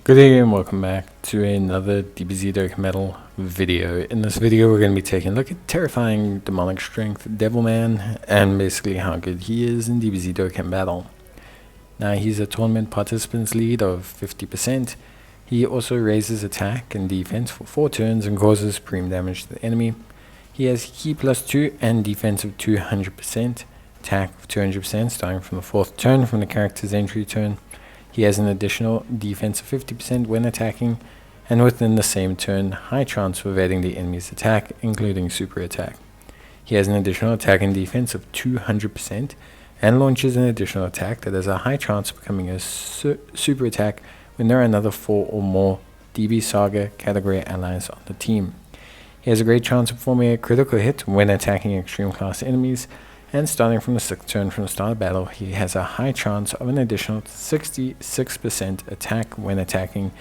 Good day and welcome back to another DBZ Dokkan video. In this video we're going to be taking a look at terrifying demonic strength Devilman and basically how good he is in DBZ Dokkan battle. Now he's a tournament participants lead of 50%. He also raises attack and defense for 4 turns and causes supreme damage to the enemy. He has Ki +2 and defense of 200%, attack of 200% starting from the 4th turn from the character's entry turn. He has an additional defense of 50% when attacking, and within the same turn, high chance of evading the enemy's attack, including super attack. He has an additional attack and defense of 200%, and launches an additional attack that has a high chance of becoming a super attack when there are another 4 or more DB Saga category allies on the team. He has a great chance of forming a critical hit when attacking extreme class enemies, and starting from the 6th turn from the start of battle, he has a high chance of an additional 66% attack when attacking,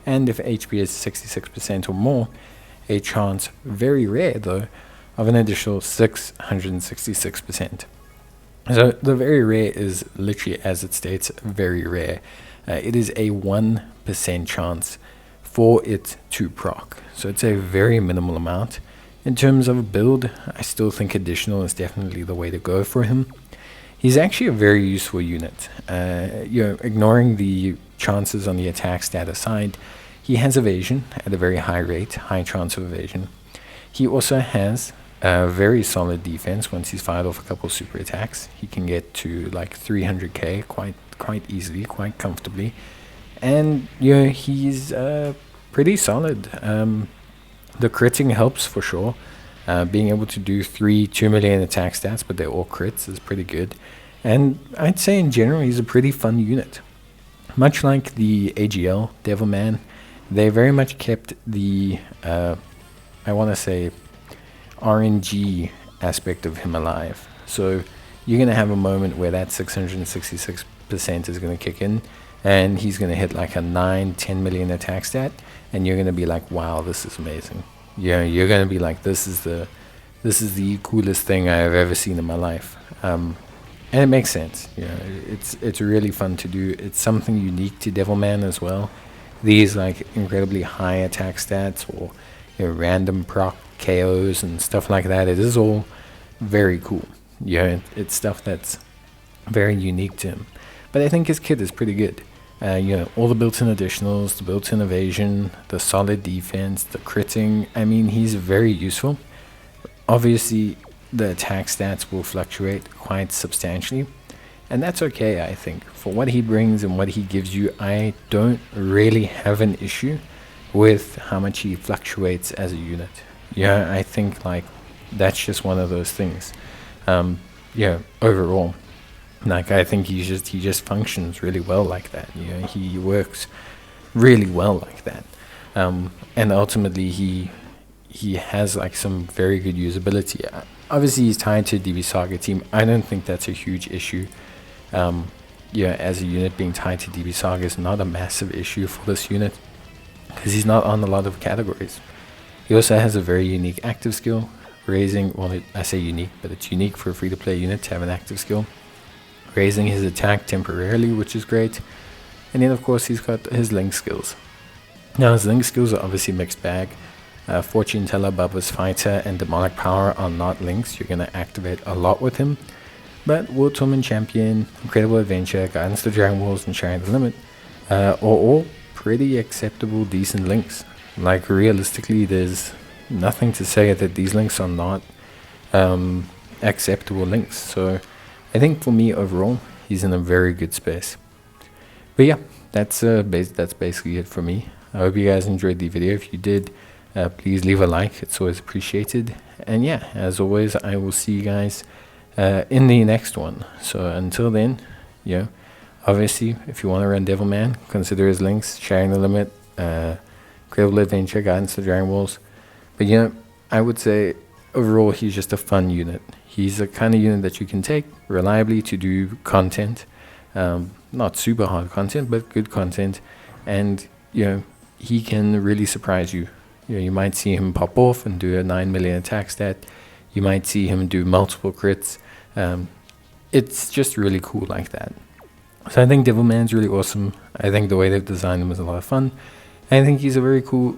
and if HP is 66% or more, a chance, very rare though, of an additional 666%. So the very rare is literally, as it states, very rare. It is a 1% chance for it to proc, so it's a very minimal amount. In terms of build, I still think additional is definitely the way to go for him. He's actually a very useful unit. Ignoring the chances on the attack stat aside, he has evasion at a very high rate, high chance of evasion. He also has a very solid defense once he's fired off a couple super attacks. He can get to like 300k quite easily, quite comfortably. And he's pretty solid. The critting helps for sure. Being able to do 2 million attack stats, but they're all crits, is pretty good. And I'd say in general, he's a pretty fun unit. Much like the AGL Devilman, they very much kept the, I want to say, RNG aspect of him alive. So you're going to have a moment where that 666% is going to kick in, and he's going to hit like a 9-10 million attack stat, and you're going to be like, wow, this is amazing. You're going to be like, this is the coolest thing I have ever seen in my life. And it makes sense. It's really fun to do. It's something unique to Devilman as well. These like incredibly high attack stats or random proc KOs and stuff like that. It is all very cool. It's stuff that's very unique to him. But I think his kit is pretty good. All the built-in additionals, the built-in evasion, the solid defense, the critting. I mean, he's very useful. Obviously, the attack stats will fluctuate quite substantially, and that's okay, I think. For what he brings and what he gives you, I don't really have an issue with how much he fluctuates as a unit. I think like that's just one of those things. Overall. Like, I think he just functions really well like that. He works really well like that. And ultimately he has like some very good usability. Obviously he's tied to DB Saga team. I don't think that's a huge issue. As a unit, being tied to DB Saga is not a massive issue for this unit, because he's not on a lot of categories. He also has a very unique active skill, raising, well, I say unique, but it's unique for a free-to-play unit to have an active skill, raising his attack temporarily, which is great. And then of course he's got his link skills. Now his link skills are obviously mixed bag. Fortune Teller, Bubba's Fighter, and Demonic Power are not links you're going to activate a lot with him. But World Tournament Champion, Incredible Adventure, Guidance to Dragon Balls, and Sharing the Limit are all pretty acceptable, decent links. Like, realistically, there's nothing to say that these links are not acceptable links. So I think for me overall, he's in a very good space. But yeah, that's basically it for me. I hope you guys enjoyed the video. If you did, please leave a like. It's always appreciated. And yeah, as always, I will see you guys in the next one. So until then, obviously, if you want to run Devilman, consider his links, Sharing the Limit, Incredible Adventure, Guidance to Dragon Balls. But I would say overall he's just a fun unit. He's a kind of unit that you can take reliably to do content, not super hard content, but good content. And he can really surprise you. You might see him pop off and do a 9 million attack stat. You might see him do multiple crits. It's just really cool like that. So I think Devilman's really awesome. I think the way they've designed him is a lot of fun. I think he's a very cool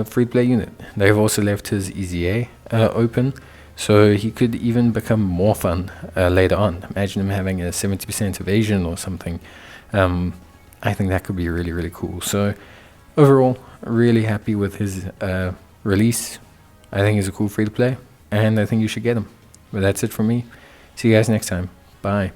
free-to-play unit. They've also left his EZA open, so he could even become more fun later on. Imagine him having a 70% evasion or something. I think that could be really, really cool. So overall, really happy with his release. I think he's a cool free-to-play, and I think you should get him. But that's it from me. See you guys next time. Bye.